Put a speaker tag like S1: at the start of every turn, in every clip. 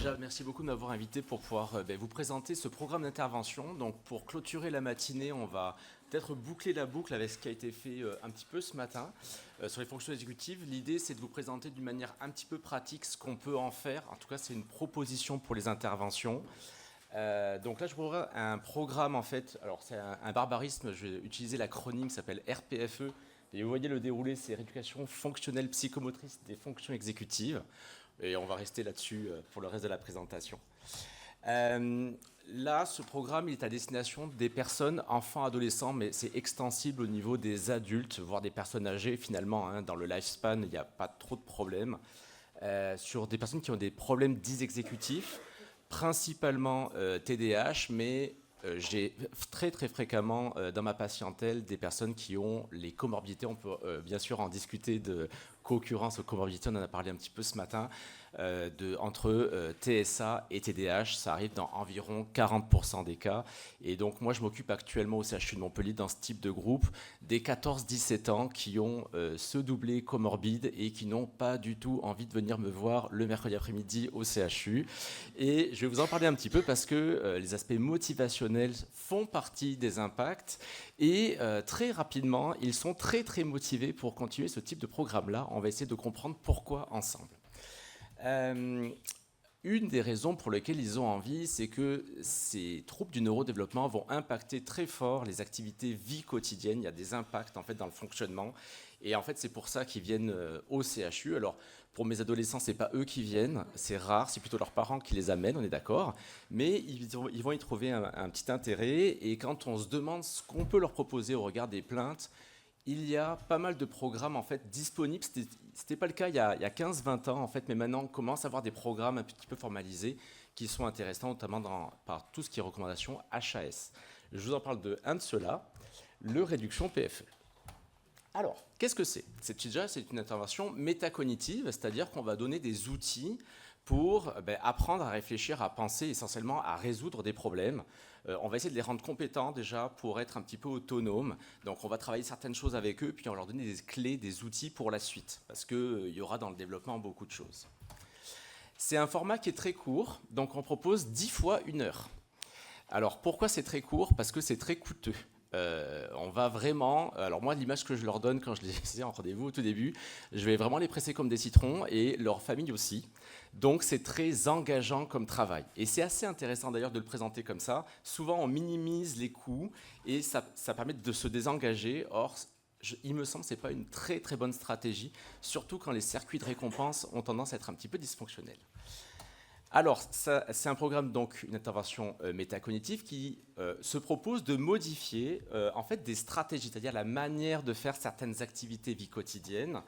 S1: déjà, merci beaucoup de m'avoir invité pour pouvoir vous présenter ce programme d'intervention. Donc, pour clôturer la matinée, on va peut-être boucler la boucle avec ce qui a été fait un petit peu ce matin sur les fonctions exécutives. L'idée, c'est de vous présenter d'une manière un petit peu pratique ce qu'on peut en faire. En tout cas, c'est une proposition pour les interventions. Donc là, je vous vois un programme, en fait. Alors, c'est un barbarisme. Je vais utiliser l'acronyme qui s'appelle RPFE. Et vous voyez le déroulé, c'est rééducation fonctionnelle psychomotrice des fonctions exécutives. Et on va rester là-dessus pour le reste de la présentation. Là, ce programme il est à destination des personnes, enfants, adolescents, mais c'est extensible au niveau des adultes, voire des personnes âgées. Finalement, dans le lifespan, il n'y a pas trop de problèmes. Sur des personnes qui ont des problèmes dits exécutifs, principalement TDAH, mais j'ai très très fréquemment dans ma patientèle des personnes qui ont les comorbidités. On peut bien sûr en discuter de co-occurrence aux comorbidités, on en a parlé un petit peu ce matin, entre TSA et TDAH, ça arrive dans environ 40% des cas. Et donc moi je m'occupe actuellement au CHU de Montpellier dans ce type de groupe des 14-17 ans qui ont ce doublé comorbide et qui n'ont pas du tout envie de venir me voir le mercredi après-midi au CHU. Et je vais vous en parler un petit peu parce que les aspects motivationnels font partie des impacts et très rapidement, ils sont très très motivés pour continuer ce type de programme-là. On va essayer de comprendre pourquoi ensemble. Une des raisons pour lesquelles ils ont envie, c'est que ces troubles du neurodéveloppement vont impacter très fort les activités vie quotidienne. Il y a des impacts en fait dans le fonctionnement. Et en fait, c'est pour ça qu'ils viennent au CHU. Alors, pour mes adolescents, c'est pas eux qui viennent, c'est rare, c'est plutôt leurs parents qui les amènent, on est d'accord. Mais ils vont y trouver un petit intérêt. Et quand on se demande ce qu'on peut leur proposer au regard des plaintes, il y a pas mal de programmes en fait disponibles. C'était pas le cas il y a 15-20 ans en fait, mais maintenant on commence à avoir des programmes un petit peu formalisés qui sont intéressants, notamment par tout ce qui est recommandations HAS. Je vous en parle d'un de ceux-là, le réduction PFE. Alors, qu'est-ce que c'est ? C'est une intervention métacognitive, c'est-à-dire qu'on va donner des outils pour apprendre à réfléchir, à penser, essentiellement à résoudre des problèmes. On va essayer de les rendre compétents déjà pour être un petit peu autonomes. Donc on va travailler certaines choses avec eux, puis on va leur donner des clés, des outils pour la suite, parce qu'il y aura dans le développement beaucoup de choses. C'est un format qui est très court, donc on propose 10 fois 1 heure. Alors pourquoi c'est très court ? Parce que c'est très coûteux. On va vraiment... Alors moi, l'image que je leur donne quand je les ai en rendez-vous au tout début, je vais vraiment les presser comme des citrons et leur famille aussi. Donc c'est très engageant comme travail. Et c'est assez intéressant d'ailleurs de le présenter comme ça. Souvent, on minimise les coûts et ça permet de se désengager. Or, il me semble que ce n'est pas une très très bonne stratégie, surtout quand les circuits de récompense ont tendance à être un petit peu dysfonctionnels. Alors, c'est un programme, donc une intervention métacognitive qui se propose de modifier en fait des stratégies, c'est-à-dire la manière de faire certaines activités vie quotidienne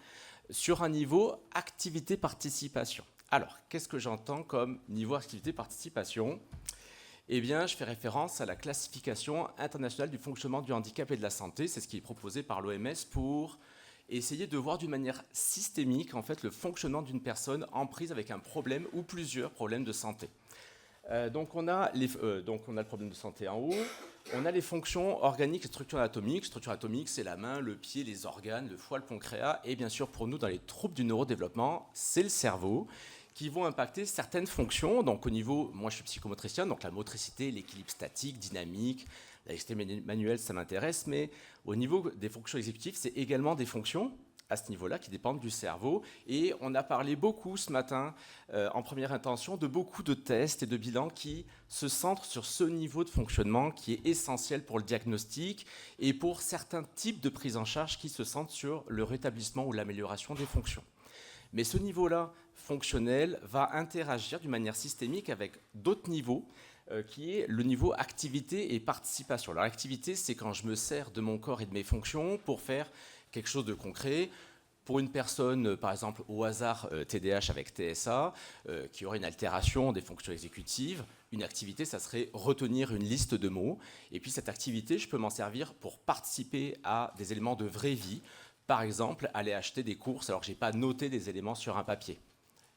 S1: sur un niveau activité-participation. Alors, qu'est-ce que j'entends comme niveau activité-participation ? Eh bien, je fais référence à la classification internationale du fonctionnement du handicap et de la santé. C'est ce qui est proposé par l'OMS pour essayer de voir d'une manière systémique en fait, le fonctionnement d'une personne en prise avec un problème ou plusieurs problèmes de santé. Donc on a le problème de santé en haut, on a les fonctions organiques et structures anatomiques. Structure anatomique, c'est la main, le pied, les organes, le foie, le pancréas. Et bien sûr, pour nous, dans les troubles du neurodéveloppement, c'est le cerveau qui vont impacter certaines fonctions. Donc au niveau, moi je suis psychomotricien, donc la motricité, l'équilibre statique, dynamique, la dextérité manuelle, ça m'intéresse, mais au niveau des fonctions exécutives, c'est également des fonctions à ce niveau-là qui dépendent du cerveau. Et on a parlé beaucoup ce matin, en première intention, de beaucoup de tests et de bilans qui se centrent sur ce niveau de fonctionnement qui est essentiel pour le diagnostic et pour certains types de prise en charge qui se centrent sur le rétablissement ou l'amélioration des fonctions. Mais ce niveau-là fonctionnel va interagir d'une manière systémique avec d'autres niveaux, qui est le niveau activité et participation. Alors l'activité, c'est quand je me sers de mon corps et de mes fonctions pour faire quelque chose de concret. Pour une personne, par exemple, au hasard, TDAH avec TSA, qui aurait une altération des fonctions exécutives, une activité, ça serait retenir une liste de mots. Et puis cette activité, je peux m'en servir pour participer à des éléments de vraie vie. Par exemple, aller acheter des courses alors que je n'ai pas noté des éléments sur un papier.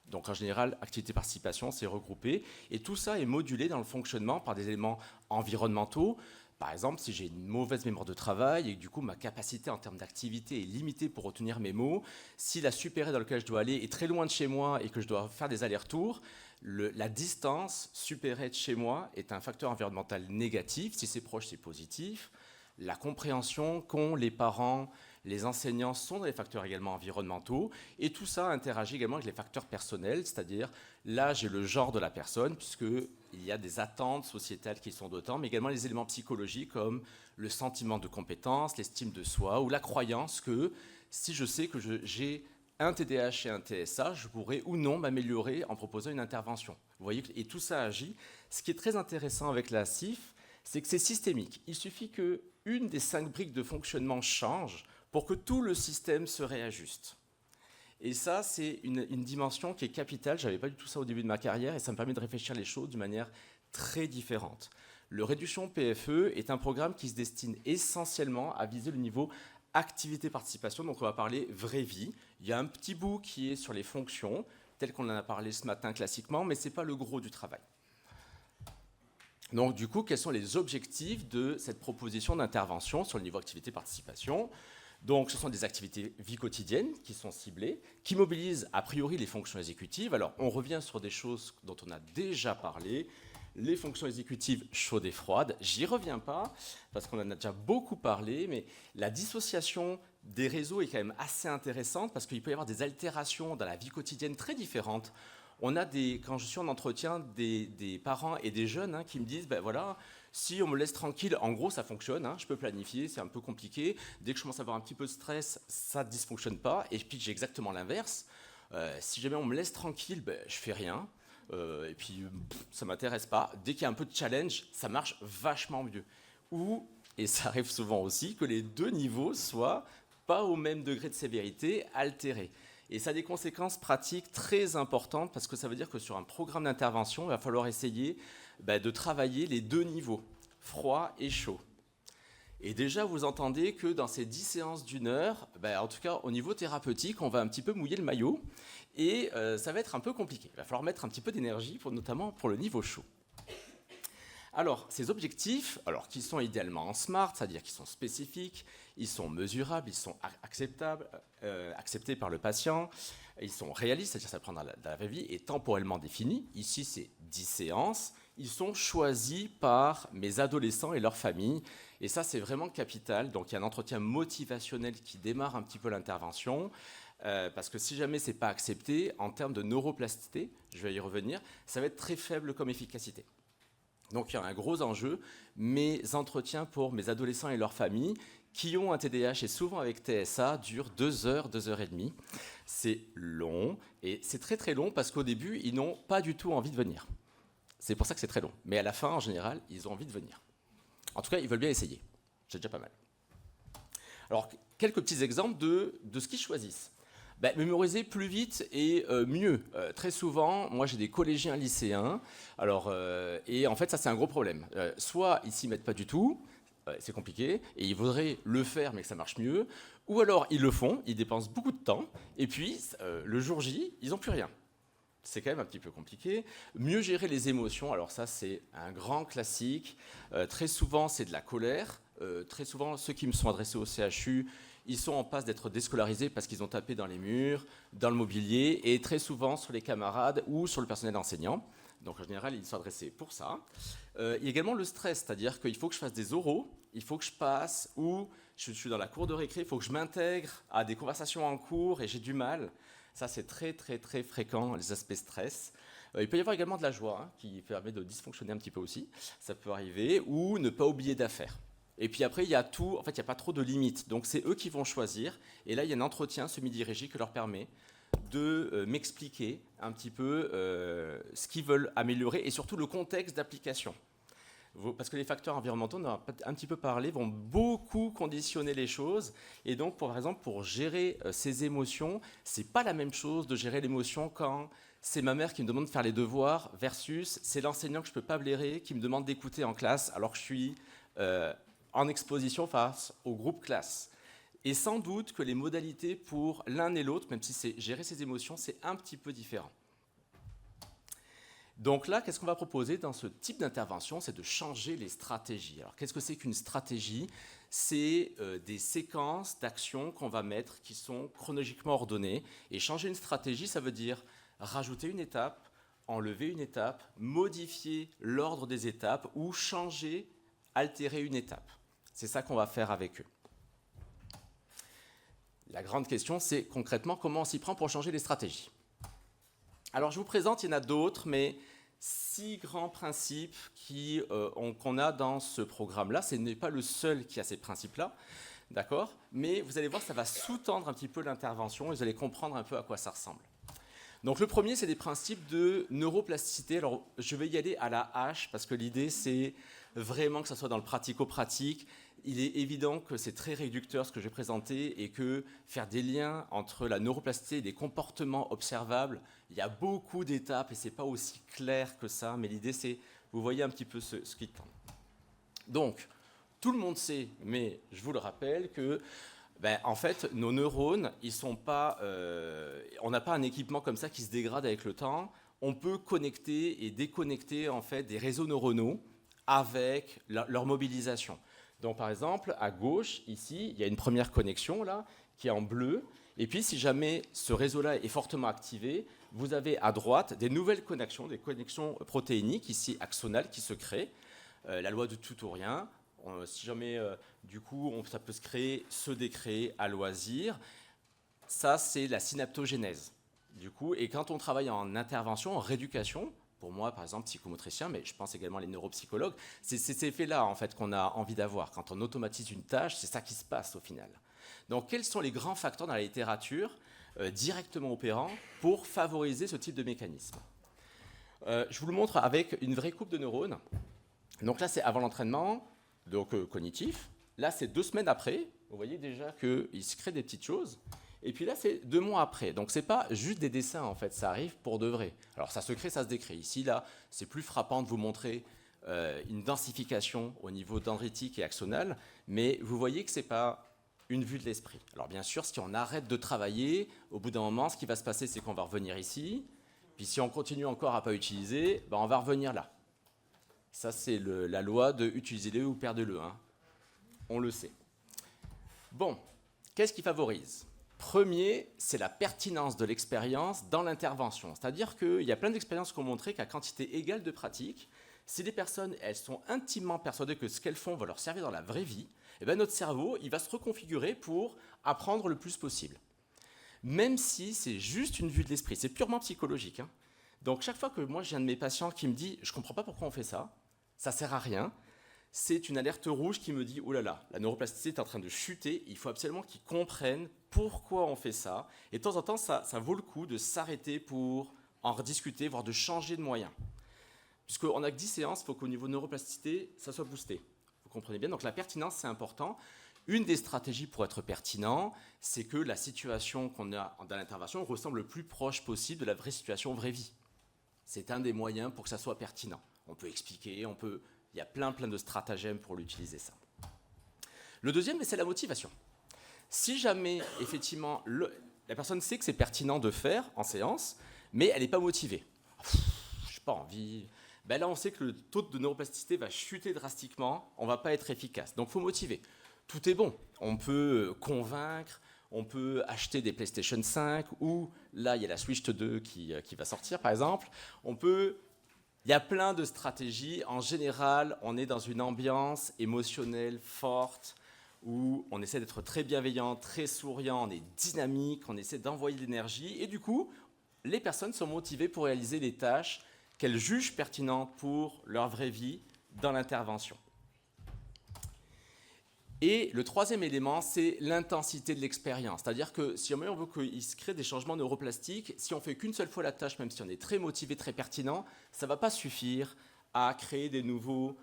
S1: Donc en général, activité-participation, c'est regroupé. Et tout ça est modulé dans le fonctionnement par des éléments environnementaux. Par exemple, si j'ai une mauvaise mémoire de travail et que du coup ma capacité en termes d'activité est limitée pour retenir mes mots, si la supérette dans laquelle je dois aller est très loin de chez moi et que je dois faire des allers-retours, La distance supérée de chez moi est un facteur environnemental négatif. Si c'est proche, c'est positif. La compréhension qu'ont les parents, les enseignants sont des facteurs également environnementaux. Et tout ça interagit également avec les facteurs personnels, c'est-à-dire l'âge et le genre de la personne, puisqu'il y a des attentes sociétales qui sont d'autant, mais également les éléments psychologiques comme le sentiment de compétence, l'estime de soi ou la croyance que si je sais que j'ai un TDAH et un TSA, je pourrais ou non m'améliorer en proposant une intervention. Vous voyez, et tout ça agit. Ce qui est très intéressant avec la CIF, c'est que c'est systémique. Il suffit qu'une des 5 briques de fonctionnement change pour que tout le système se réajuste. Et ça, c'est une dimension qui est capitale. Je n'avais pas du tout ça au début de ma carrière et ça me permet de réfléchir les choses d'une manière très différente. Le Réduction PFE est un programme qui se destine essentiellement à viser le niveau activité-participation, donc on va parler vraie vie. Il y a un petit bout qui est sur les fonctions, tel qu'on en a parlé ce matin classiquement, mais ce n'est pas le gros du travail. Donc du coup, quels sont les objectifs de cette proposition d'intervention sur le niveau activité-participation ? Donc ce sont des activités vie quotidienne qui sont ciblées, qui mobilisent a priori les fonctions exécutives. Alors on revient sur des choses dont on a déjà parlé, les fonctions exécutives chaudes et froides, j'y reviens pas, parce qu'on en a déjà beaucoup parlé, mais la dissociation des réseaux est quand même assez intéressante, parce qu'il peut y avoir des altérations dans la vie quotidienne très différentes. On a quand je suis en entretien, des parents et des jeunes qui me disent, ben voilà, si on me laisse tranquille, en gros ça fonctionne, je peux planifier, c'est un peu compliqué, dès que je commence à avoir un petit peu de stress, ça ne dysfonctionne pas, et puis j'ai exactement l'inverse. Si jamais on me laisse tranquille, ben, je fais rien. Et puis ça m'intéresse pas. Dès qu'il y a un peu de challenge, ça marche vachement mieux. Ou, et ça arrive souvent aussi, que les deux niveaux soient pas au même degré de sévérité, altérés. Et ça a des conséquences pratiques très importantes parce que ça veut dire que sur un programme d'intervention, il va falloir essayer de travailler les deux niveaux, froid et chaud. Et déjà, vous entendez que dans ces 10 séances d'une heure, en tout cas au niveau thérapeutique, on va un petit peu mouiller le maillot et ça va être un peu compliqué. Il va falloir mettre un petit peu d'énergie, notamment pour le niveau chaud. Alors, ces objectifs, qui sont idéalement en SMART, c'est-à-dire qu'ils sont spécifiques, ils sont mesurables, ils sont acceptables, acceptés par le patient, ils sont réalistes, c'est-à-dire que ça prend dans la vraie vie, et temporellement définis. Ici, c'est 10 séances. Ils sont choisis par mes adolescents et leurs familles. Et ça, c'est vraiment capital. Donc, il y a un entretien motivationnel qui démarre un petit peu l'intervention. Parce que si jamais ce n'est pas accepté, en termes de neuroplasticité, je vais y revenir, ça va être très faible comme efficacité. Donc il y a un gros enjeu. Mes entretiens pour mes adolescents et leurs familles qui ont un TDAH et souvent avec TSA durent 2 heures, 2 heures et demie. C'est long et c'est très très long parce qu'au début, ils n'ont pas du tout envie de venir. C'est pour ça que c'est très long. Mais à la fin, en général, ils ont envie de venir. En tout cas, ils veulent bien essayer. C'est déjà pas mal. Alors, quelques petits exemples de ce qu'ils choisissent. Mémoriser plus vite et mieux. Très souvent, moi j'ai des collégiens lycéens, et en fait ça c'est un gros problème. Soit ils s'y mettent pas du tout, c'est compliqué, et ils voudraient le faire mais que ça marche mieux, ou alors ils le font, ils dépensent beaucoup de temps, et puis le jour J, ils n'ont plus rien. C'est quand même un petit peu compliqué. Mieux gérer les émotions, alors ça c'est un grand classique. Très souvent c'est de la colère. Très souvent ceux qui me sont adressés au CHU, ils sont en passe d'être déscolarisés parce qu'ils ont tapé dans les murs, dans le mobilier, et très souvent sur les camarades ou sur le personnel enseignant. Donc en général, ils sont adressés pour ça. Il y a également le stress, c'est-à-dire qu'il faut que je fasse des oraux, il faut que je passe, ou je suis dans la cour de récré, il faut que je m'intègre à des conversations en cours et j'ai du mal. Ça, c'est très, très, très fréquent, les aspects stress. Il peut y avoir également de la joie, qui permet de dysfonctionner un petit peu aussi. Ça peut arriver, ou ne pas oublier d'affaires. Et puis après, il y a tout, en fait, il n'y a pas trop de limites. Donc, c'est eux qui vont choisir. Et là, il y a un entretien semi-dirigé qui leur permet de m'expliquer un petit peu ce qu'ils veulent améliorer et surtout le contexte d'application. Parce que les facteurs environnementaux, on en a un petit peu parlé, vont beaucoup conditionner les choses. Et donc, par exemple, pour gérer ces émotions, ce n'est pas la même chose de gérer l'émotion quand c'est ma mère qui me demande de faire les devoirs versus c'est l'enseignant que je ne peux pas blairer qui me demande d'écouter en classe alors que je suis en exposition face au groupe classe. Et sans doute que les modalités pour l'un et l'autre, même si c'est gérer ses émotions, c'est un petit peu différent. Donc là, qu'est-ce qu'on va proposer dans ce type d'intervention? C'est de changer les stratégies. Alors, qu'est-ce que c'est qu'une stratégie? C'est des séquences d'actions qu'on va mettre qui sont chronologiquement ordonnées. Et changer une stratégie, ça veut dire rajouter une étape, enlever une étape, modifier l'ordre des étapes ou changer, altérer une étape. C'est ça qu'on va faire avec eux. La grande question, c'est concrètement comment on s'y prend pour changer les stratégies. Alors je vous présente, il y en a d'autres, mais 6 grands principes qu'on a dans ce programme-là. Ce n'est pas le seul qui a ces principes-là, d'accord ? Mais vous allez voir, ça va sous-tendre un petit peu l'intervention et vous allez comprendre un peu à quoi ça ressemble. Donc le premier, c'est des principes de neuroplasticité. Alors je vais y aller à la hache parce que l'idée, c'est vraiment que ça soit dans le pratico-pratique. Il est évident que c'est très réducteur ce que je vais présenter et que faire des liens entre la neuroplasticité et les comportements observables, il y a beaucoup d'étapes et ce n'est pas aussi clair que ça, mais l'idée c'est, vous voyez un petit peu ce qui tend. Donc, tout le monde sait, mais je vous le rappelle, que en fait, nos neurones, on n'a pas un équipement comme ça qui se dégrade avec le temps. On peut connecter et déconnecter en fait, des réseaux neuronaux avec leur mobilisation. Donc par exemple, à gauche, ici, il y a une première connexion là, qui est en bleu. Et puis si jamais ce réseau-là est fortement activé, vous avez à droite des nouvelles connexions, des connexions protéiniques, ici axonales, qui se créent. La loi de tout ou rien. Si jamais, du coup, ça peut se créer, se décréer à loisir. Ça, c'est la synaptogénèse. Du coup, et quand on travaille en intervention, en rééducation, pour moi, par exemple, psychomotricien, mais je pense également les neuropsychologues, c'est ces effets-là, en fait, qu'on a envie d'avoir. Quand on automatise une tâche, c'est ça qui se passe au final. Donc, quels sont les grands facteurs dans la littérature directement opérants pour favoriser ce type de mécanisme ? Je vous le montre avec une vraie coupe de neurones. Donc là, c'est avant l'entraînement, donc cognitif. Là, c'est 2 semaines après. Vous voyez déjà qu'il se crée des petites choses. Et puis là, c'est 2 mois après. Donc, ce n'est pas juste des dessins, en fait. Ça arrive pour de vrai. Alors, ça se crée, ça se décrée. Ici, là, c'est plus frappant de vous montrer une densification au niveau dendritique et axonal. Mais vous voyez que ce n'est pas une vue de l'esprit. Alors, bien sûr, si on arrête de travailler, au bout d'un moment, ce qui va se passer, c'est qu'on va revenir ici. Puis, si on continue encore à ne pas utiliser, on va revenir là. Ça, c'est la loi de utilisez-le ou perdez-le. Hein. On le sait. Bon, qu'est-ce qui favorise ? Premier, c'est la pertinence de l'expérience dans l'intervention. C'est-à-dire qu'il y a plein d'expériences qui ont montré qu'à quantité égale de pratique, si les personnes elles sont intimement persuadées que ce qu'elles font va leur servir dans la vraie vie, eh bien notre cerveau il va se reconfigurer pour apprendre le plus possible. Même si c'est juste une vue de l'esprit, c'est purement psychologique. Hein. Donc chaque fois que moi j'ai un de mes patients qui me dit « je ne comprends pas pourquoi on fait ça, ça ne sert à rien », c'est une alerte rouge qui me dit « oh là là, la neuroplasticité est en train de chuter, il faut absolument qu'ils comprennent pourquoi on fait ça ». Et de temps en temps, ça vaut le coup de s'arrêter pour en rediscuter, voire de changer de moyen. Puisqu'on n'a que 10 séances, il faut qu'au niveau neuroplasticité, ça soit boosté. Vous comprenez bien ? Donc la pertinence, c'est important. Une des stratégies pour être pertinent, c'est que la situation qu'on a dans l'intervention ressemble le plus proche possible de la vraie situation, vraie vie. C'est un des moyens pour que ça soit pertinent. On peut expliquer, il y a plein de stratagèmes pour l'utiliser ça. Le deuxième, c'est la motivation. Si jamais, effectivement, la personne sait que c'est pertinent de faire en séance, mais elle n'est pas motivée. Je n'ai pas envie. Là, on sait que le taux de neuroplasticité va chuter drastiquement, on ne va pas être efficace. Donc, il faut motiver. Tout est bon. On peut convaincre, on peut acheter des PlayStation 5, ou là, il y a la Switch 2 qui va sortir, par exemple. Il y a plein de stratégies. En général, on est dans une ambiance émotionnelle forte où on essaie d'être très bienveillant, très souriant, on est dynamique, on essaie d'envoyer de l'énergie. Et du coup, les personnes sont motivées pour réaliser les tâches qu'elles jugent pertinentes pour leur vraie vie dans l'intervention. Et le troisième élément, c'est l'intensité de l'expérience. C'est-à-dire que si on veut qu'il se crée des changements neuroplastiques, si on ne fait qu'une seule fois la tâche, même si on est très motivé, très pertinent, ça ne va pas suffire à créer des nouveaux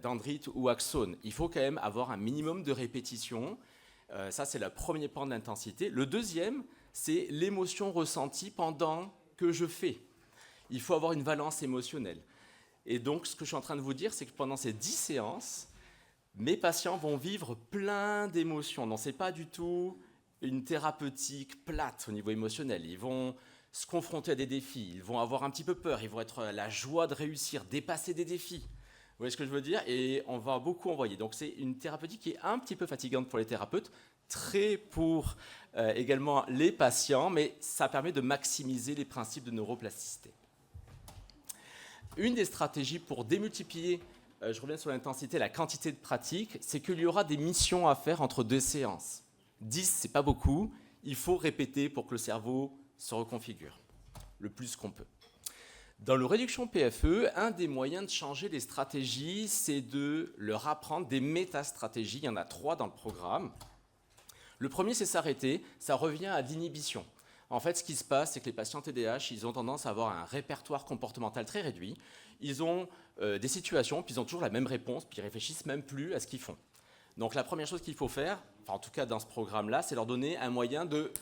S1: dendrites ou axones. Il faut quand même avoir un minimum de répétition. Ça, c'est le premier point d'intensité. Le deuxième, c'est l'émotion ressentie pendant que je fais. Il faut avoir une valence émotionnelle. Et donc, ce que je suis en train de vous dire, c'est que pendant ces 10 séances, mes patients vont vivre plein d'émotions. Non, ce n'est pas du tout une thérapeutique plate au niveau émotionnel. Ils vont se confronter à des défis, ils vont avoir un petit peu peur, ils vont être la joie de réussir, dépasser des défis. Vous voyez ce que je veux dire ? Et on va beaucoup envoyer. Donc c'est une thérapeutique qui est un petit peu fatigante pour les thérapeutes, très pour également les patients, mais ça permet de maximiser les principes de neuroplasticité. une des stratégies pour démultiplier, je reviens sur l'intensité, la quantité de pratique, c'est qu'il y aura des missions à faire entre 2 séances. 10, c'est pas beaucoup, il faut répéter pour que le cerveau se reconfigure le plus qu'on peut. Dans le réduction PFE, un des moyens de changer les stratégies, c'est de leur apprendre des métastratégies. Il y en a 3 dans le programme. Le premier, c'est s'arrêter. Ça revient à l'inhibition. En fait, ce qui se passe, c'est que les patients TDAH, ils ont tendance à avoir un répertoire comportemental très réduit. Ils ont des situations, puis ils ont toujours la même réponse, puis ils réfléchissent même plus à ce qu'ils font. Donc la première chose qu'il faut faire, enfin, en tout cas dans ce programme-là, c'est leur donner un moyen de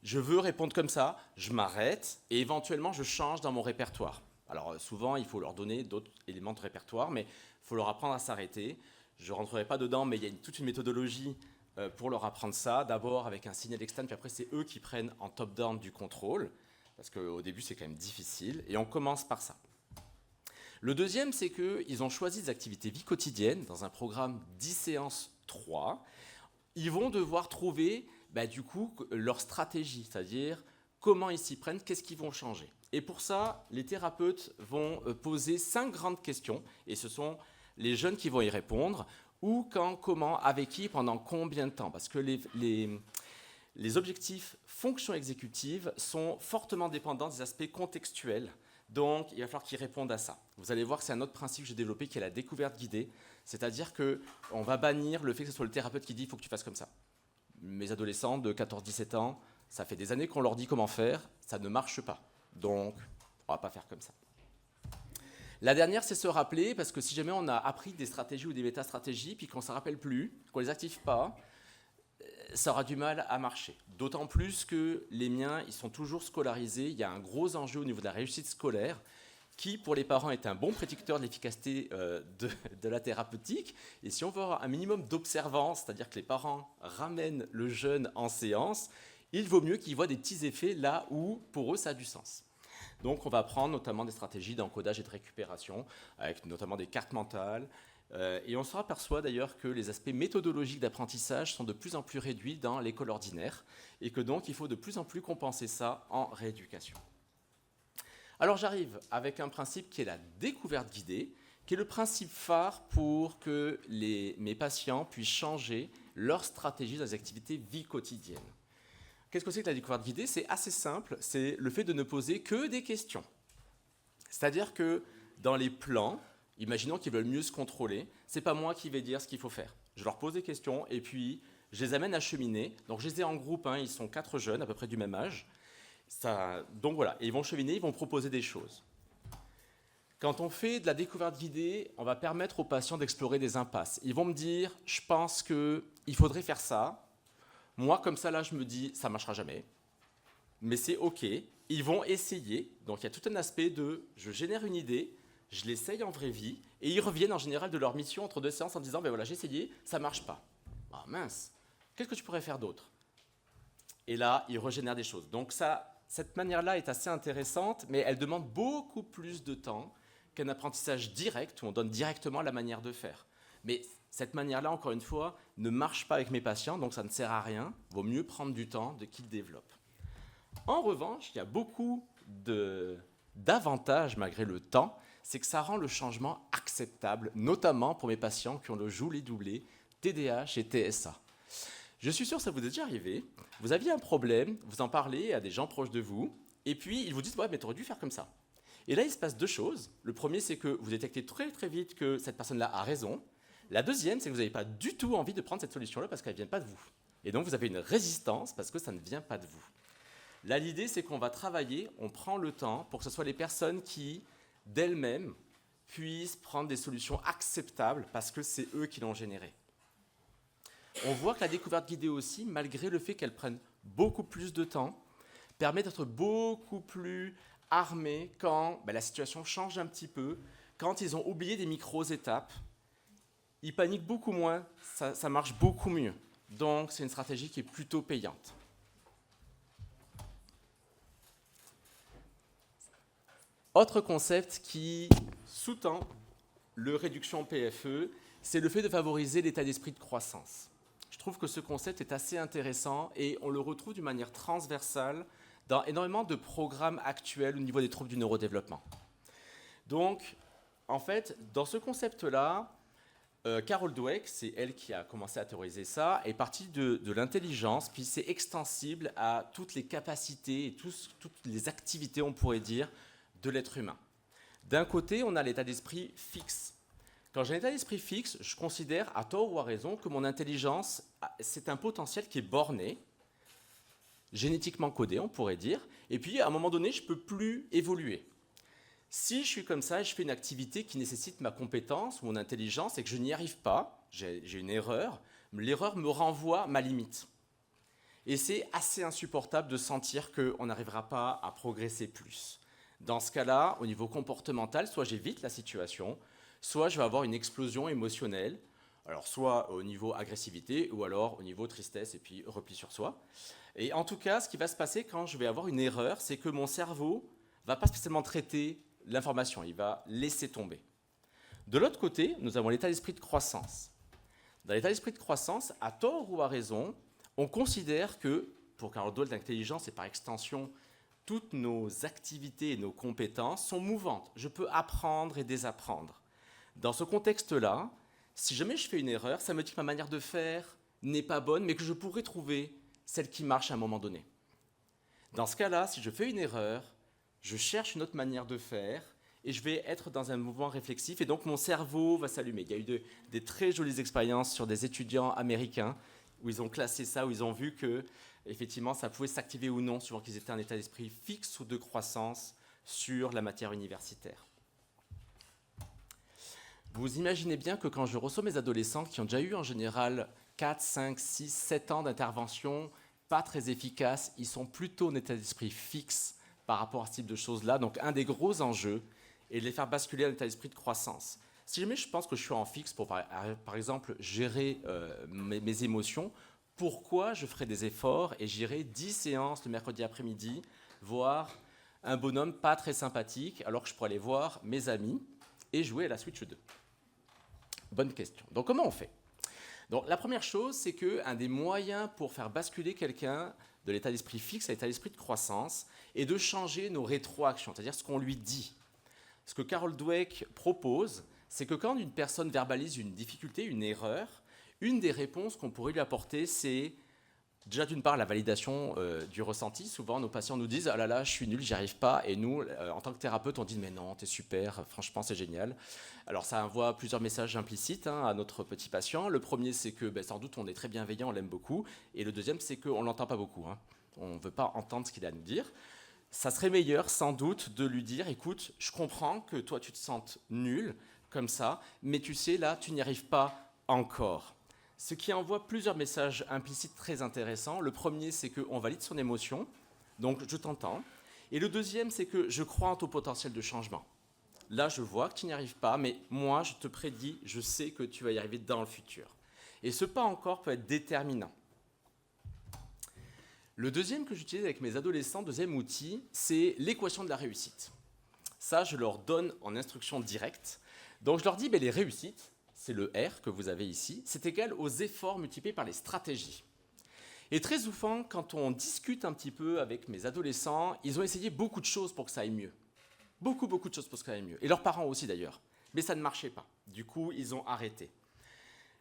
S1: je veux répondre comme ça, je m'arrête et éventuellement je change dans mon répertoire. Alors souvent, il faut leur donner d'autres éléments de répertoire, mais il faut leur apprendre à s'arrêter. Je ne rentrerai pas dedans, mais il y a toute une méthodologie pour leur apprendre ça. D'abord avec un signal externe, puis après c'est eux qui prennent en top-down du contrôle, parce qu'au début c'est quand même difficile, et on commence par ça. Le deuxième, c'est qu'ils ont choisi des activités vie quotidienne dans un programme 10 séances 3. Ils vont devoir trouver du coup leur stratégie, c'est-à-dire comment ils s'y prennent, qu'est-ce qu'ils vont changer. Et pour ça, les thérapeutes vont poser 5 grandes questions, et ce sont les jeunes qui vont y répondre, où, quand, comment, avec qui, pendant combien de temps. Parce que les objectifs fonctions exécutives sont fortement dépendants des aspects contextuels, donc il va falloir qu'ils répondent à ça. Vous allez voir que c'est un autre principe que j'ai développé qui est la découverte guidée, c'est-à-dire qu'on va bannir le fait que ce soit le thérapeute qui dit « il faut que tu fasses comme ça ». Mes adolescents de 14-17 ans, ça fait des années qu'on leur dit comment faire, ça ne marche pas. Donc, on ne va pas faire comme ça. La dernière, c'est se rappeler, parce que si jamais on a appris des stratégies ou des métastratégies, puis qu'on ne s'en rappelle plus, qu'on ne les active pas, ça aura du mal à marcher. D'autant plus que les miens, ils sont toujours scolarisés. Il y a un gros enjeu au niveau de la réussite scolaire, qui, pour les parents, est un bon prédicteur de l'efficacité de la thérapeutique. Et si on veut avoir un minimum d'observance, c'est-à-dire que les parents ramènent le jeune en séance, il vaut mieux qu'ils voient des petits effets là où, pour eux, ça a du sens. Donc, on va prendre notamment des stratégies d'encodage et de récupération, avec notamment des cartes mentales. Et on se aperçoit d'ailleurs que les aspects méthodologiques d'apprentissage sont de plus en plus réduits dans l'école ordinaire, et que donc, il faut de plus en plus compenser ça en rééducation. Alors j'arrive avec un principe qui est la découverte guidée, qui est le principe phare pour que mes patients puissent changer leur stratégie dans les activités vie quotidienne. Qu'est-ce que c'est que la découverte guidée? C'est assez simple, c'est le fait de ne poser que des questions. C'est-à-dire que dans les plans, imaginons qu'ils veulent mieux se contrôler, c'est pas moi qui vais dire ce qu'il faut faire. Je leur pose des questions et puis je les amène à cheminer. Donc je les ai en groupe, ils sont 4 jeunes à peu près du même âge. Donc voilà, et ils vont cheminer, ils vont proposer des choses. Quand on fait de la découverte guidée, on va permettre aux patients d'explorer des impasses. Ils vont me dire, je pense qu'il faudrait faire ça. Moi, comme ça, là, je me dis, ça ne marchera jamais. Mais c'est OK. Ils vont essayer. Donc il y a tout un aspect de, je génère une idée, je l'essaye en vraie vie, et ils reviennent en général de leur mission entre 2 séances en disant, voilà, j'ai essayé, ça ne marche pas. Ah mince, qu'est-ce que tu pourrais faire d'autre? Et là, ils régénèrent des choses. Donc cette manière-là est assez intéressante, mais elle demande beaucoup plus de temps qu'un apprentissage direct, où on donne directement la manière de faire. Mais cette manière-là, encore une fois, ne marche pas avec mes patients, donc ça ne sert à rien. Il vaut mieux prendre du temps de qu'ils développent. En revanche, il y a beaucoup d'avantages malgré le temps, c'est que ça rend le changement acceptable, notamment pour mes patients qui ont le doublé, TDAH et TSA. Je suis sûr que ça vous est déjà arrivé. Vous aviez un problème, vous en parlez à des gens proches de vous, et puis ils vous disent « ouais, mais tu aurais dû faire comme ça ». Et là, il se passe 2 choses. Le premier, c'est que vous détectez très très vite que cette personne-là a raison. La deuxième, c'est que vous n'avez pas du tout envie de prendre cette solution-là parce qu'elle ne vient pas de vous. Et donc, vous avez une résistance parce que ça ne vient pas de vous. Là, l'idée, c'est qu'on va travailler, on prend le temps pour que ce soit les personnes qui, d'elles-mêmes, puissent prendre des solutions acceptables parce que c'est eux qui l'ont généré. On voit que la découverte guidée aussi, malgré le fait qu'elle prenne beaucoup plus de temps, permet d'être beaucoup plus armés quand la situation change un petit peu, quand ils ont oublié des micro-étapes. Ils paniquent beaucoup moins, ça marche beaucoup mieux. Donc c'est une stratégie qui est plutôt payante. Autre concept qui sous-tend le réduction PFE, c'est le fait de favoriser l'état d'esprit de croissance. Je trouve que ce concept est assez intéressant et on le retrouve d'une manière transversale dans énormément de programmes actuels au niveau des troubles du neurodéveloppement. Donc, en fait, dans ce concept-là, Carol Dweck, c'est elle qui a commencé à théoriser ça, est partie de l'intelligence, puis c'est extensible à toutes les capacités et toutes les activités, on pourrait dire, de l'être humain. D'un côté, on a l'état d'esprit fixe. Quand j'ai un état d'esprit fixe, je considère, à tort ou à raison, que mon intelligence, c'est un potentiel qui est borné, génétiquement codé, on pourrait dire, et puis à un moment donné, je ne peux plus évoluer. Si je suis comme ça et je fais une activité qui nécessite ma compétence ou mon intelligence et que je n'y arrive pas, j'ai une erreur, l'erreur me renvoie ma limite. Et c'est assez insupportable de sentir qu'on n'arrivera pas à progresser plus. Dans ce cas-là, au niveau comportemental, soit j'évite la situation, soit je vais avoir une explosion émotionnelle, alors soit au niveau agressivité ou alors au niveau tristesse et puis repli sur soi. Et en tout cas, ce qui va se passer quand je vais avoir une erreur, c'est que mon cerveau ne va pas spécialement traiter l'information, il va laisser tomber. De l'autre côté, nous avons l'état d'esprit de croissance. Dans l'état d'esprit de croissance, à tort ou à raison, on considère que, pour Carol Dweck, l'intelligence et par extension, toutes nos activités et nos compétences sont mouvantes. Je peux apprendre et désapprendre. Dans ce contexte-là, si jamais je fais une erreur, ça me dit que ma manière de faire n'est pas bonne, mais que je pourrais trouver celle qui marche à un moment donné. Dans ce cas-là, si je fais une erreur, je cherche une autre manière de faire et je vais être dans un mouvement réflexif et donc mon cerveau va s'allumer. Il y a eu des très jolies expériences sur des étudiants américains où ils ont classé ça, où ils ont vu que effectivement ça pouvait s'activer ou non suivant qu'ils étaient en état d'esprit fixe ou de croissance sur la matière universitaire. Vous imaginez bien que quand je reçois mes adolescents qui ont déjà eu en général 4, 5, 6, 7 ans d'intervention, pas très efficaces, ils sont plutôt en état d'esprit fixe par rapport à ce type de choses-là. Donc un des gros enjeux est de les faire basculer à l'état d'esprit de croissance. Si jamais je pense que je suis en fixe pour, par exemple, gérer mes émotions, pourquoi je ferai des efforts et j'irai 10 séances le mercredi après-midi, voir un bonhomme pas très sympathique, alors que je pourrais aller voir mes amis et jouer à la Switch 2 ? Bonne question. Donc comment on fait ? Donc la première chose, c'est qu'un des moyens pour faire basculer quelqu'un de l'état d'esprit fixe à l'état d'esprit de croissance est de changer nos rétroactions, c'est-à-dire ce qu'on lui dit. Ce que Carol Dweck propose, c'est que quand une personne verbalise une difficulté, une erreur, une des réponses qu'on pourrait lui apporter, c'est déjà d'une part la validation du ressenti. Souvent nos patients nous disent « Ah là là, je suis nul, j'y arrive pas » et nous, en tant que thérapeute, on dit « Mais non, t'es super, franchement c'est génial ». Alors ça envoie plusieurs messages implicites à notre petit patient. Le premier, c'est que sans doute on est très bienveillant, on l'aime beaucoup. Et le deuxième, c'est qu'on ne l'entend pas beaucoup. On ne veut pas entendre ce qu'il a à nous dire. Ça serait meilleur sans doute de lui dire « Écoute, je comprends que toi tu te sentes nul comme ça, mais tu sais là, tu n'y arrives pas encore ». Ce qui envoie plusieurs messages implicites très intéressants. Le premier, c'est qu'on valide son émotion, donc je t'entends. Et le deuxième, c'est que je crois en ton potentiel de changement. Là, je vois que tu n'y arrives pas, mais moi, je te prédis, je sais que tu vas y arriver dans le futur. Et ce pas encore peut être déterminant. Le deuxième que j'utilise avec mes adolescents, deuxième outil, c'est l'équation de la réussite. Ça, je leur donne en instruction directe. Donc, je leur dis, les réussites, c'est le R que vous avez ici, c'est égal aux efforts multipliés par les stratégies. Et très souvent, quand on discute un petit peu avec mes adolescents, ils ont essayé beaucoup de choses pour que ça aille mieux. Beaucoup de choses pour que ça aille mieux. Et leurs parents aussi d'ailleurs. Mais ça ne marchait pas. Du coup, ils ont arrêté.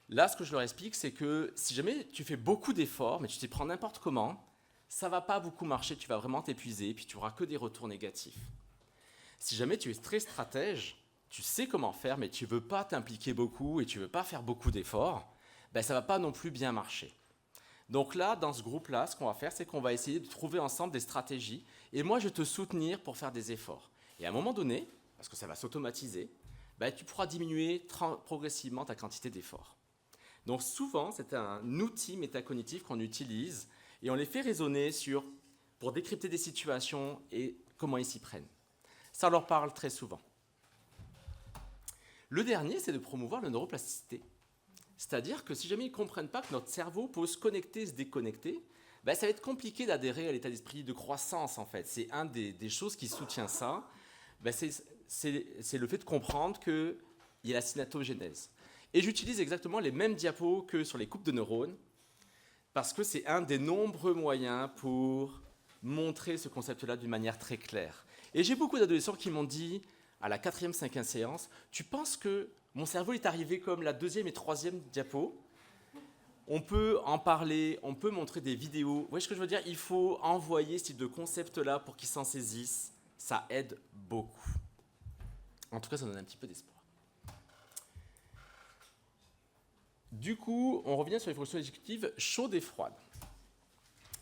S1: Là, ce que je leur explique, c'est que si jamais tu fais beaucoup d'efforts, mais tu t'y prends n'importe comment, ça ne va pas beaucoup marcher, tu vas vraiment t'épuiser, puis tu n'auras que des retours négatifs. Si jamais tu es très stratège, tu sais comment faire, mais tu ne veux pas t'impliquer beaucoup et tu ne veux pas faire beaucoup d'efforts, ça ne va pas non plus bien marcher. Donc là, dans ce groupe-là, ce qu'on va faire, c'est qu'on va essayer de trouver ensemble des stratégies. Et moi, je vais te soutenir pour faire des efforts. Et à un moment donné, parce que ça va s'automatiser, tu pourras diminuer progressivement ta quantité d'efforts. Donc souvent, c'est un outil métacognitif qu'on utilise et on les fait raisonner pour décrypter des situations et comment ils s'y prennent. Ça leur parle très souvent. Le dernier, c'est de promouvoir la neuroplasticité. C'est-à-dire que si jamais ils ne comprennent pas que notre cerveau peut se connecter et se déconnecter, ça va être compliqué d'adhérer à l'état d'esprit de croissance, en fait. C'est une des choses qui soutient ça. C'est le fait de comprendre qu'il y a la synaptogénèse. Et j'utilise exactement les mêmes diapos que sur les coupes de neurones, parce que c'est un des nombreux moyens pour montrer ce concept-là d'une manière très claire. Et j'ai beaucoup d'adolescents qui m'ont dit « à la 4e, 5e séance, tu penses que mon cerveau est arrivé comme la 2e et 3e diapo. On peut en parler, on peut montrer des vidéos. Vous voyez ce que je veux dire? Il faut envoyer ce type de concept-là pour qu'ils s'en saisissent. Ça aide beaucoup. En tout cas, ça donne un petit peu d'espoir. Du coup, on revient sur les fonctions exécutives chaudes et froides.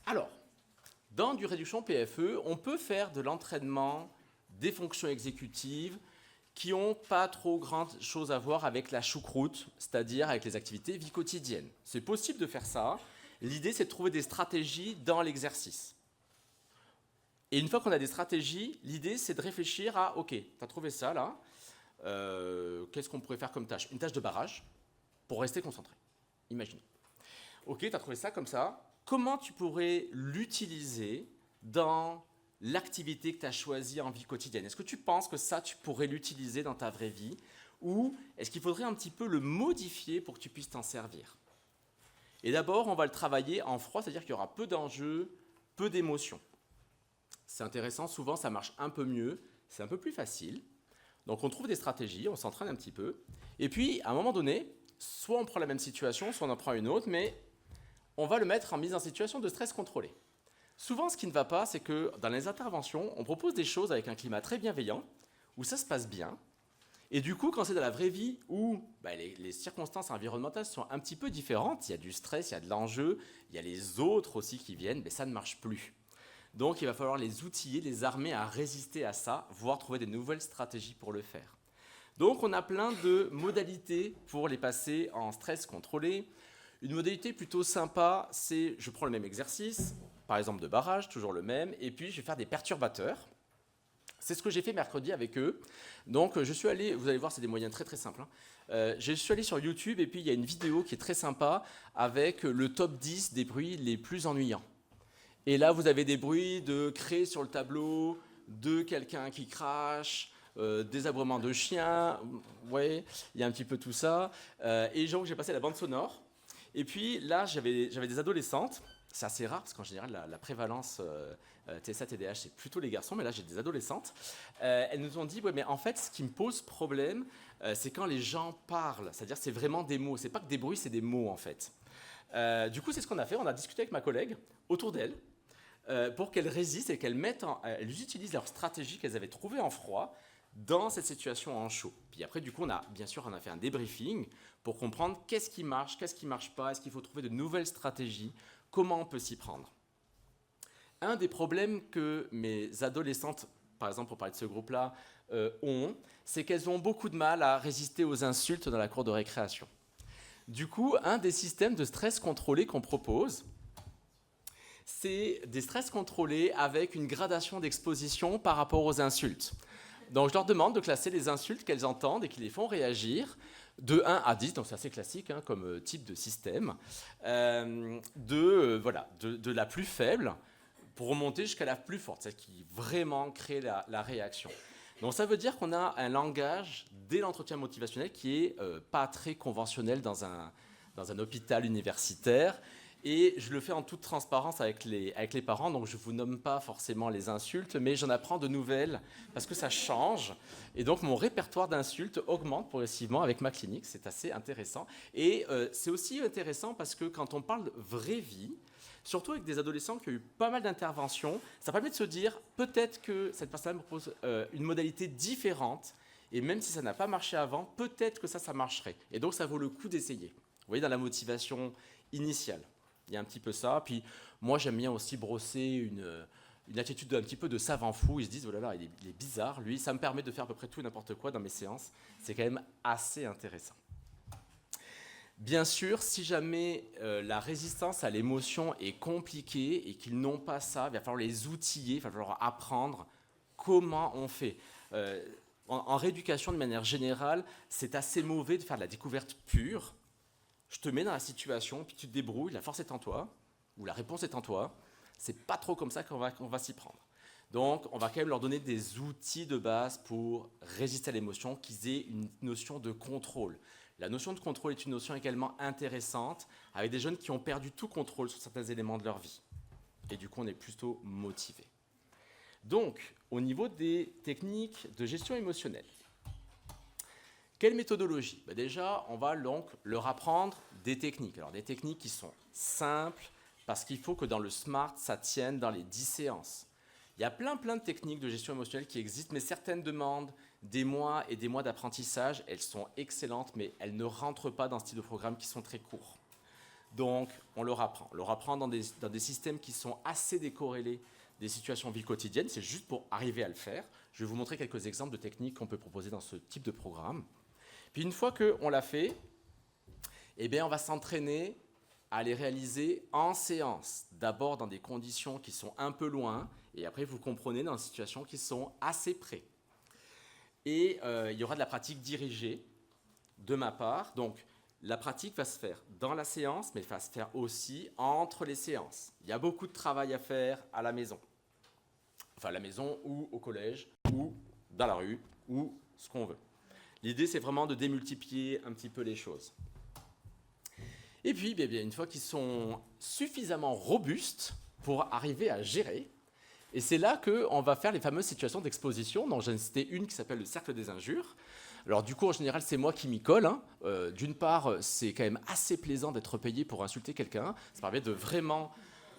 S1: Alors, dans du réduction PFE, on peut faire de l'entraînement des fonctions exécutives qui n'ont pas trop grande chose à voir avec la choucroute, c'est-à-dire avec les activités vie quotidienne. C'est possible de faire ça. L'idée, c'est de trouver des stratégies dans l'exercice. Et une fois qu'on a des stratégies, l'idée, c'est de réfléchir à, OK, tu as trouvé ça là, qu'est-ce qu'on pourrait faire comme tâche? Une tâche de barrage pour rester concentré. Imaginons. OK, tu as trouvé ça comme ça. Comment tu pourrais l'utiliser dans l'activité que tu as choisie en vie quotidienne? Est-ce que tu penses que ça, tu pourrais l'utiliser dans ta vraie vie? Ou est-ce qu'il faudrait un petit peu le modifier pour que tu puisses t'en servir? Et d'abord, on va le travailler en froid, c'est-à-dire qu'il y aura peu d'enjeux, peu d'émotions. C'est intéressant, souvent ça marche un peu mieux, c'est un peu plus facile. Donc on trouve des stratégies, on s'entraîne un petit peu. Et puis, à un moment donné, soit on prend la même situation, soit on en prend une autre, mais on va le mettre en mise en situation de stress contrôlé. Souvent, ce qui ne va pas, c'est que dans les interventions, on propose des choses avec un climat très bienveillant, où ça se passe bien. Et du coup, quand c'est dans la vraie vie, où les circonstances environnementales sont un petit peu différentes, il y a du stress, il y a de l'enjeu, il y a les autres aussi qui viennent, mais ça ne marche plus. Donc, il va falloir les outiller, les armer à résister à ça, voire trouver des nouvelles stratégies pour le faire. Donc, on a plein de modalités pour les passer en stress contrôlé. Une modalité plutôt sympa, c'est je prends le même exercice, par exemple de barrage, toujours le même, et puis je vais faire des perturbateurs. C'est ce que j'ai fait mercredi avec eux. Donc, je suis allé, vous allez voir, c'est des moyens très très simples. Je suis allé sur YouTube et puis il y a une vidéo qui est très sympa avec le top 10 des bruits les plus ennuyants. Et là, vous avez des bruits de craie sur le tableau, de quelqu'un qui crache, des aboiements de chiens, ouais, il y a un petit peu tout ça. Et donc, j'ai passé la bande sonore. Et puis là, j'avais des adolescentes. C'est assez rare parce qu'en général, la prévalence TSA, TDAH, c'est plutôt les garçons. Mais là, j'ai des adolescentes. Elles nous ont dit, ouais, mais en fait, ce qui me pose problème, c'est quand les gens parlent. C'est-à-dire, c'est vraiment des mots. C'est pas que des bruits, c'est des mots, en fait. Du coup, c'est ce qu'on a fait. On a discuté avec ma collègue autour d'elle. Pour qu'elles résistent et qu'elles elles utilisent leur stratégie qu'elles avaient trouvée en froid dans cette situation en chaud. Puis après, du coup, on a fait un débriefing pour comprendre qu'est-ce qui marche pas, est-ce qu'il faut trouver de nouvelles stratégies, comment on peut s'y prendre. Un des problèmes que mes adolescentes, par exemple pour parler de ce groupe-là, ont, c'est qu'elles ont beaucoup de mal à résister aux insultes dans la cour de récréation. Du coup, un des systèmes de stress contrôlé qu'on propose, c'est des stress contrôlés avec une gradation d'exposition par rapport aux insultes. Donc je leur demande de classer les insultes qu'elles entendent et qui les font réagir de 1 à 10, donc c'est assez classique comme type de système, de la plus faible pour remonter jusqu'à la plus forte, celle qui vraiment crée la réaction. Donc ça veut dire qu'on a un langage dès l'entretien motivationnel qui est pas très conventionnel dans un hôpital universitaire. Et je le fais en toute transparence avec les parents, donc je ne vous nomme pas forcément les insultes, mais j'en apprends de nouvelles parce que ça change. Et donc mon répertoire d'insultes augmente progressivement avec ma clinique, c'est assez intéressant. Et c'est aussi intéressant parce que quand on parle de vraie vie, surtout avec des adolescents qui ont eu pas mal d'interventions, ça permet de se dire peut-être que cette personne me propose une modalité différente, et même si ça n'a pas marché avant, peut-être que ça marcherait. Et donc ça vaut le coup d'essayer. Vous voyez, dans la motivation initiale. Il y a un petit peu ça. Puis moi, j'aime bien aussi brosser une attitude un petit peu de savant fou. Ils se disent, oh là là, il est bizarre, lui. Ça me permet de faire à peu près tout et n'importe quoi dans mes séances. C'est quand même assez intéressant. Bien sûr, si jamais la résistance à l'émotion est compliquée et qu'ils n'ont pas ça, il va falloir les outiller, il va falloir apprendre comment on fait. En rééducation, de manière générale, c'est assez mauvais de faire de la découverte pure. Je te mets dans la situation, puis tu te débrouilles, la force est en toi, ou la réponse est en toi. C'est pas trop comme ça qu'on va s'y prendre. Donc, on va quand même leur donner des outils de base pour résister à l'émotion, qu'ils aient une notion de contrôle. La notion de contrôle est une notion également intéressante, avec des jeunes qui ont perdu tout contrôle sur certains éléments de leur vie. Et du coup, on est plutôt motivé. Donc, au niveau des techniques de gestion émotionnelle, quelle méthodologie? Déjà, on va donc leur apprendre des techniques. Alors, des techniques qui sont simples, parce qu'il faut que dans le SMART, ça tienne dans les 10 séances. Il y a plein de techniques de gestion émotionnelle qui existent, mais certaines demandent des mois et des mois d'apprentissage. Elles sont excellentes, mais elles ne rentrent pas dans ce type de programme qui sont très courts. Donc, on leur apprend. On leur apprend dans des systèmes qui sont assez décorrélés des situations de vie quotidienne. C'est juste pour arriver à le faire. Je vais vous montrer quelques exemples de techniques qu'on peut proposer dans ce type de programme. Puis une fois qu'on l'a fait, eh bien, on va s'entraîner à les réaliser en séance. D'abord dans des conditions qui sont un peu loin, et après vous comprenez dans des situations qui sont assez près. Et il y aura de la pratique dirigée de ma part. Donc la pratique va se faire dans la séance, mais va se faire aussi entre les séances. Il y a beaucoup de travail à faire à la maison. Enfin à la maison ou au collège, ou dans la rue, ou ce qu'on veut. L'idée, c'est vraiment de démultiplier un petit peu les choses. Et puis, bien, une fois qu'ils sont suffisamment robustes pour arriver à gérer, et c'est là qu'on va faire les fameuses situations d'exposition, dont j'en ai cité une qui s'appelle le cercle des injures. Alors du coup, en général, c'est moi qui m'y colle. D'une part, c'est quand même assez plaisant d'être payé pour insulter quelqu'un. Ça permet de vraiment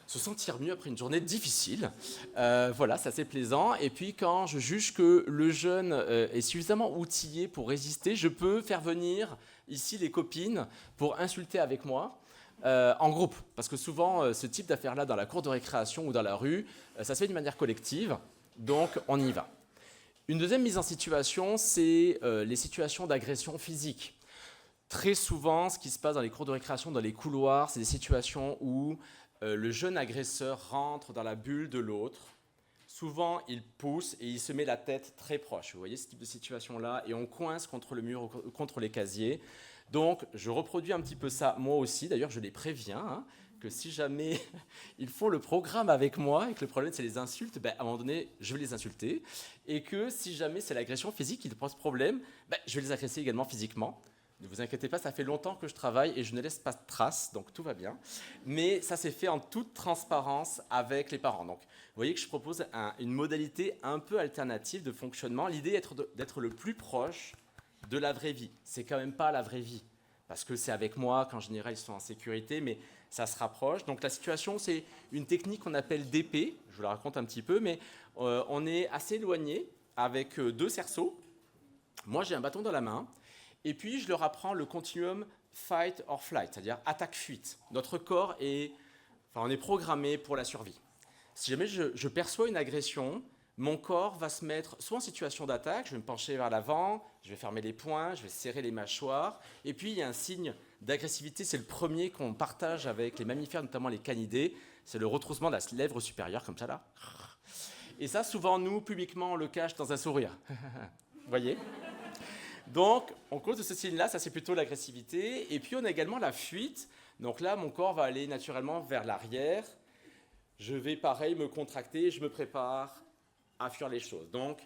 S1: se sentir mieux après une journée difficile. Voilà, c'est assez plaisant. Et puis quand je juge que le jeune est suffisamment outillé pour résister, je peux faire venir ici les copines pour insulter avec moi en groupe. Parce que souvent, ce type d'affaires-là, dans la cour de récréation ou dans la rue, ça se fait d'une manière collective. Donc, on y va. Une deuxième mise en situation, c'est les situations d'agression physique. Très souvent, ce qui se passe dans les cours de récréation, dans les couloirs, c'est des situations où le jeune agresseur rentre dans la bulle de l'autre. Souvent, il pousse et il se met la tête très proche. Vous voyez ce type de situation-là, et on coince contre le mur, contre les casiers. Donc, je reproduis un petit peu ça moi aussi. D'ailleurs, je les préviens que si jamais ils font le programme avec moi et que le problème c'est les insultes, à un moment donné, je vais les insulter. Et que si jamais c'est l'agression physique qui pose problème, je vais les agresser également physiquement. Ne vous inquiétez pas, ça fait longtemps que je travaille et je ne laisse pas de traces, donc tout va bien. Mais ça s'est fait en toute transparence avec les parents. Donc, vous voyez que je propose une modalité un peu alternative de fonctionnement. L'idée est d'être le plus proche de la vraie vie. C'est quand même pas la vraie vie, parce que c'est avec moi qu'en général ils sont en sécurité, mais ça se rapproche. Donc la situation, c'est une technique qu'on appelle DP. Je vous la raconte un petit peu, mais on est assez éloigné avec deux cerceaux. Moi, j'ai un bâton dans la main. Et puis, je leur apprends le continuum fight or flight, c'est-à-dire attaque-fuite. Notre corps on est programmé pour la survie. Si jamais je perçois une agression, mon corps va se mettre soit en situation d'attaque, je vais me pencher vers l'avant, je vais fermer les poings, je vais serrer les mâchoires. Et puis, il y a un signe d'agressivité, c'est le premier qu'on partage avec les mammifères, notamment les canidés, c'est le retroussement de la lèvre supérieure, comme ça là. Et ça, souvent, nous, publiquement, on le cache dans un sourire. Vous voyez ? Donc, en cause de ce signe-là, ça c'est plutôt l'agressivité. Et puis, on a également la fuite. Donc là, mon corps va aller naturellement vers l'arrière. Je vais, pareil, me contracter. Je me prépare à fuir les choses. Donc,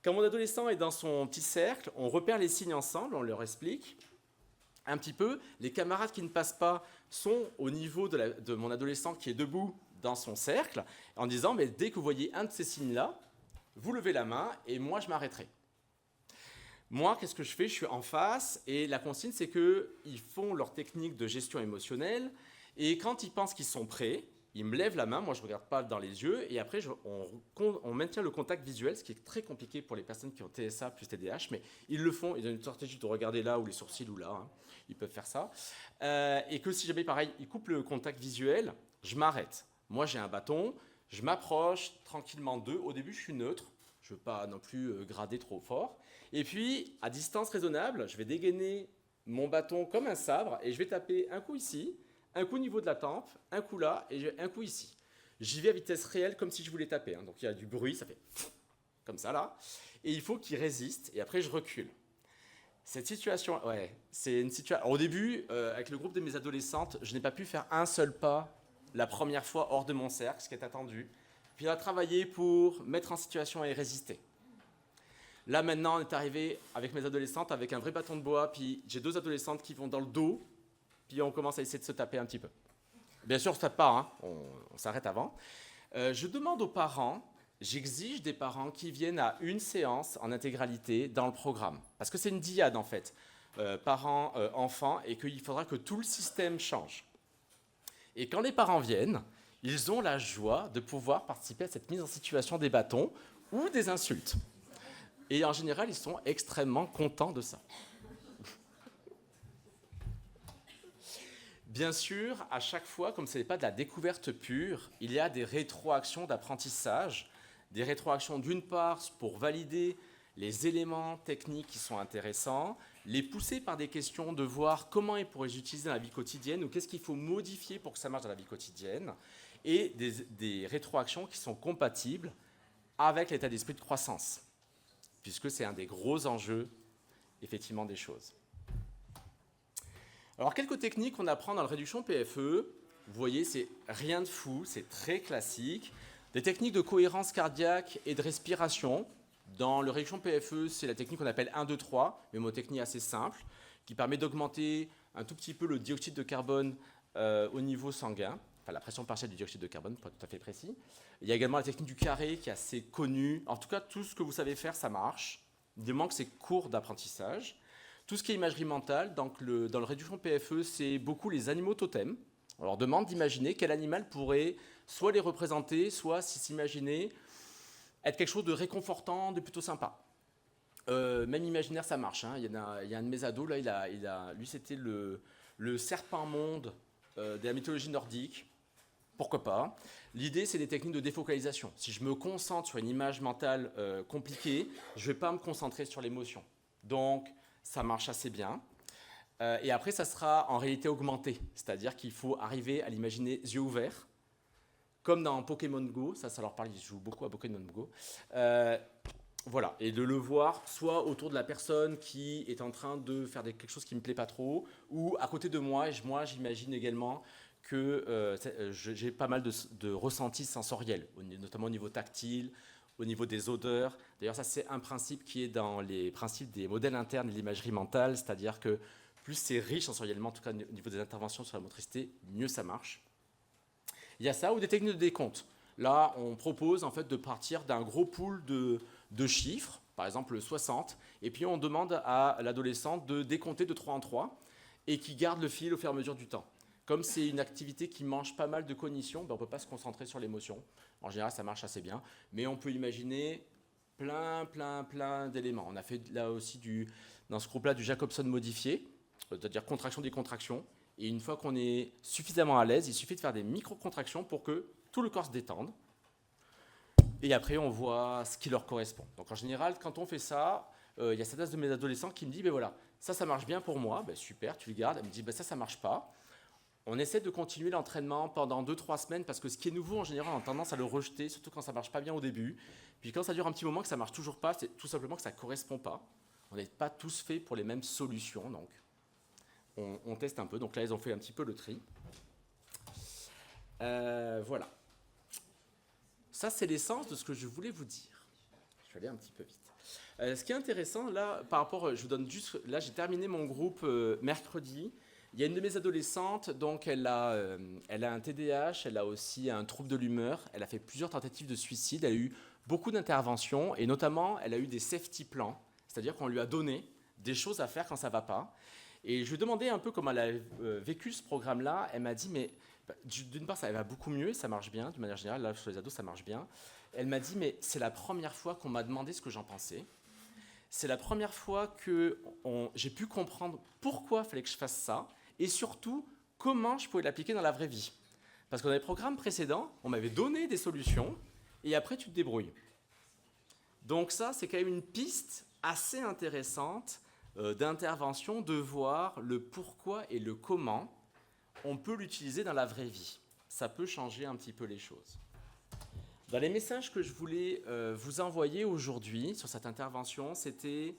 S1: quand mon adolescent est dans son petit cercle, on repère les signes ensemble, on leur explique un petit peu. Les camarades qui ne passent pas sont au niveau de mon adolescent qui est debout dans son cercle, en disant, mais dès que vous voyez un de ces signes-là, vous levez la main et moi, je m'arrêterai. Moi, qu'est-ce que je fais? Je suis en face et la consigne, c'est qu'ils font leur technique de gestion émotionnelle et quand ils pensent qu'ils sont prêts, ils me lèvent la main, moi je ne regarde pas dans les yeux et après on maintient le contact visuel, ce qui est très compliqué pour les personnes qui ont TSA plus TDAH, mais ils le font, ils ont une stratégie de regarder là ou les sourcils ou là, ils peuvent faire ça. Et que si jamais pareil, ils coupent le contact visuel, je m'arrête. Moi j'ai un bâton, je m'approche tranquillement d'eux, au début je suis neutre, je ne veux pas non plus grader trop fort. Et puis, à distance raisonnable, je vais dégainer mon bâton comme un sabre et je vais taper un coup ici, un coup au niveau de la tempe, un coup là et un coup ici. J'y vais à vitesse réelle comme si je voulais taper. Donc il y a du bruit, ça fait comme ça là. Et il faut qu'il résiste et après je recule. Cette situation, c'est une situation... Au début, avec le groupe de mes adolescentes, je n'ai pas pu faire un seul pas la première fois hors de mon cercle, ce qui est attendu. Puis on a travaillé pour mettre en situation et résister. Là, maintenant, on est arrivé avec mes adolescentes avec un vrai bâton de bois, puis j'ai deux adolescentes qui vont dans le dos, puis on commence à essayer de se taper un petit peu. Bien sûr, on ne se tape pas, on s'arrête avant. Je demande aux parents j'exige des parents qui viennent à une séance en intégralité dans le programme. Parce que c'est une dyade, en fait, parents-enfants, et qu'il faudra que tout le système change. Et quand les parents viennent, ils ont la joie de pouvoir participer à cette mise en situation des bâtons ou des insultes. Et en général, ils sont extrêmement contents de ça. Bien sûr, à chaque fois, comme ce n'est pas de la découverte pure, il y a des rétroactions d'apprentissage. Des rétroactions d'une part pour valider les éléments techniques qui sont intéressants, les pousser par des questions de voir comment ils pourraient les utiliser dans la vie quotidienne ou qu'est-ce qu'il faut modifier pour que ça marche dans la vie quotidienne, et des rétroactions qui sont compatibles avec l'état d'esprit de croissance, puisque c'est un des gros enjeux, effectivement, des choses. Alors, quelques techniques qu'on apprend dans la réduction PFE. Vous voyez, c'est rien de fou, c'est très classique. Des techniques de cohérence cardiaque et de respiration. Dans la réduction PFE, c'est la technique qu'on appelle 1, 2, 3, mémotechnie assez simple, qui permet d'augmenter un tout petit peu le dioxyde de carbone au niveau sanguin, enfin la pression partielle du dioxyde de carbone, pour être tout à fait précis. Il y a également la technique du carré qui est assez connue. En tout cas, tout ce que vous savez faire, ça marche. Du moment que c'est court d'apprentissage. Tout ce qui est imagerie mentale, donc dans le réduction PFE, c'est beaucoup les animaux totems. On leur demande d'imaginer quel animal pourrait soit les représenter, soit s'imaginer être quelque chose de réconfortant, de plutôt sympa. Même imaginaire, ça marche. Hein. Il y a un de mes ados, là, lui c'était le serpent-monde de la mythologie nordique. Pourquoi pas? L'idée, c'est des techniques de défocalisation. Si je me concentre sur une image mentale compliquée, je ne vais pas me concentrer sur l'émotion. Donc, ça marche assez bien. Et après, ça sera en réalité augmentée. C'est-à-dire qu'il faut arriver à l'imaginer yeux ouverts, comme dans Pokémon Go. Ça leur parle, ils jouent beaucoup à Pokémon Go. Voilà, et de le voir soit autour de la personne qui est en train de faire quelque chose qui ne me plaît pas trop, ou à côté de moi, et moi j'imagine également que j'ai pas mal de ressentis sensoriels, notamment au niveau tactile, au niveau des odeurs. D'ailleurs, ça c'est un principe qui est dans les principes des modèles internes et de l'imagerie mentale, c'est-à-dire que plus c'est riche sensoriellement, en tout cas au niveau des interventions sur la motricité, mieux ça marche. Il y a ça, ou des techniques de décompte. Là, on propose en fait de partir d'un gros pool de chiffres, par exemple 60, et puis on demande à l'adolescent de décompter de 3 en 3 et qui garde le fil au fur et à mesure du temps. Comme c'est une activité qui mange pas mal de cognition, ben on ne peut pas se concentrer sur l'émotion. En général, ça marche assez bien, mais on peut imaginer plein d'éléments. On a fait là aussi dans ce groupe-là du Jacobson modifié, c'est-à-dire contraction des contractions. Et une fois qu'on est suffisamment à l'aise, il suffit de faire des micro-contractions pour que tout le corps se détende. Et après, on voit ce qui leur correspond. Donc en général, quand on fait ça, il y a certains de mes adolescents qui me disent, ben voilà, ça marche bien pour moi, ben super, tu le gardes. Elle me dit, ben ça marche pas. On essaie de continuer l'entraînement pendant 2-3 semaines parce que ce qui est nouveau, en général, on a tendance à le rejeter, surtout quand ça ne marche pas bien au début. Puis quand ça dure un petit moment que ça ne marche toujours pas, c'est tout simplement que ça ne correspond pas. On n'est pas tous faits pour les mêmes solutions, donc on teste un peu. Donc là, ils ont fait un petit peu le tri. Voilà. Ça, c'est l'essence de ce que je voulais vous dire. Je vais aller un petit peu vite. Ce qui est intéressant, là, par rapport, je vous donne juste, là, j'ai terminé mon groupe mercredi. Il y a une de mes adolescentes, donc elle a un TDAH, elle a aussi un trouble de l'humeur, elle a fait plusieurs tentatives de suicide, elle a eu beaucoup d'interventions et notamment elle a eu des safety plans, c'est-à-dire qu'on lui a donné des choses à faire quand ça ne va pas. Et je lui ai demandé un peu comment elle a vécu ce programme-là. Elle m'a dit, mais d'une part, ça va beaucoup mieux et ça marche bien, d'une manière générale, là sur les ados, ça marche bien. Elle m'a dit, mais c'est la première fois qu'on m'a demandé ce que j'en pensais. C'est la première fois que j'ai pu comprendre pourquoi il fallait que je fasse ça. Et surtout, comment je pouvais l'appliquer dans la vraie vie. Parce que dans les programmes précédents, on m'avait donné des solutions, et après, tu te débrouilles. Donc ça, c'est quand même une piste assez intéressante d'intervention, de voir le pourquoi et le comment on peut l'utiliser dans la vraie vie. Ça peut changer un petit peu les choses. Dans les messages que je voulais vous envoyer aujourd'hui sur cette intervention, c'était...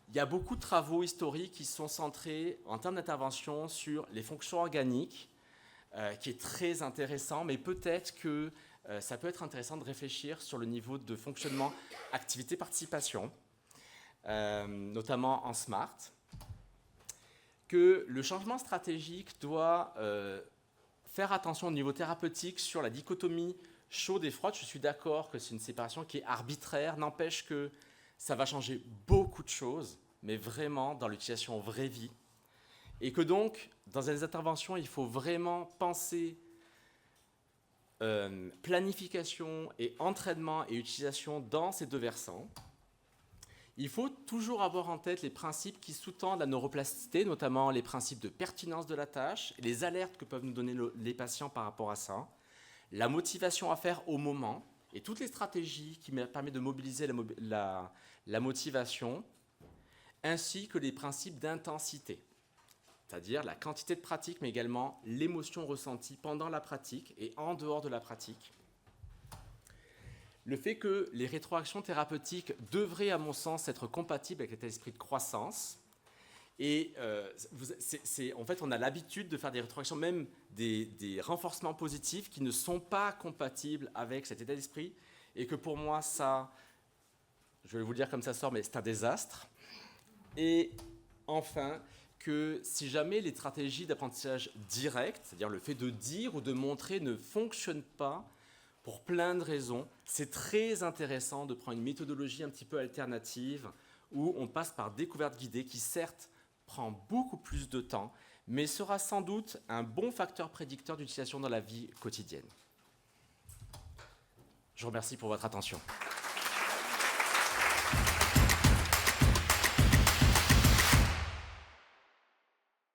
S1: Il y a beaucoup de travaux historiques qui sont centrés en termes d'intervention sur les fonctions organiques, qui est très intéressant, mais peut-être que ça peut être intéressant de réfléchir sur le niveau de fonctionnement activité-participation, notamment en SMART, que le changement stratégique doit faire attention au niveau thérapeutique sur la dichotomie chaude et froide, je suis d'accord que c'est une séparation qui est arbitraire, n'empêche que ça va changer beaucoup de choses, mais vraiment dans l'utilisation vraie vie. Et que donc, dans les interventions, il faut vraiment penser planification et entraînement et utilisation dans ces deux versants. Il faut toujours avoir en tête les principes qui sous-tendent la neuroplasticité, notamment les principes de pertinence de la tâche, et les alertes que peuvent nous donner les patients par rapport à ça, la motivation à faire au moment, et toutes les stratégies qui permettent de mobiliser la motivation, ainsi que les principes d'intensité, c'est-à-dire la quantité de pratique, mais également l'émotion ressentie pendant la pratique et en dehors de la pratique. Le fait que les rétroactions thérapeutiques devraient, à mon sens, être compatibles avec l'état d'esprit de croissance. Et en fait, on a l'habitude de faire des rétroactions, même des renforcements positifs qui ne sont pas compatibles avec cet état d'esprit. Et que pour moi, ça, je vais vous le dire comme ça sort, mais c'est un désastre. Et enfin, que si jamais les stratégies d'apprentissage direct, c'est-à-dire le fait de dire ou de montrer, ne fonctionnent pas, pour plein de raisons, c'est très intéressant de prendre une méthodologie un petit peu alternative où on passe par découverte guidée qui certes prend beaucoup plus de temps, mais sera sans doute un bon facteur prédicteur d'utilisation dans la vie quotidienne. Je vous remercie pour votre attention.